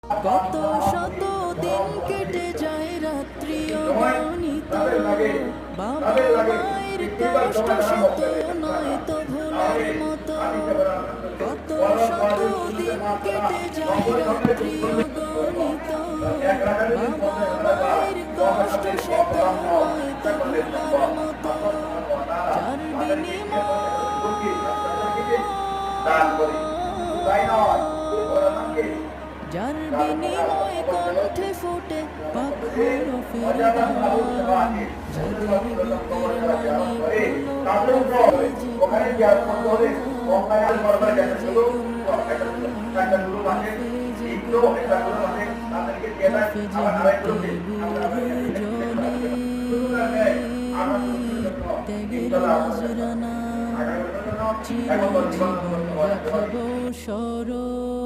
কত শত দিন কেটে যায় রাত্রি অগণিত, বাবা মায়ের কষ্ট শত নয় তো ভোলার মতো। কত শত দিন কেটে যায় রাত্রি অগণিত, বাবা মায়ের কষ্ট শত নয় তো ভোলার মতো। যার যার বিনিময় কণ্ঠে ফোটে পাখর ফেরদান, যাদের বুকের মানিক হলো হাফেজে ত্যাগের নজরানা চিরজীবন রাখবো স্মরণ।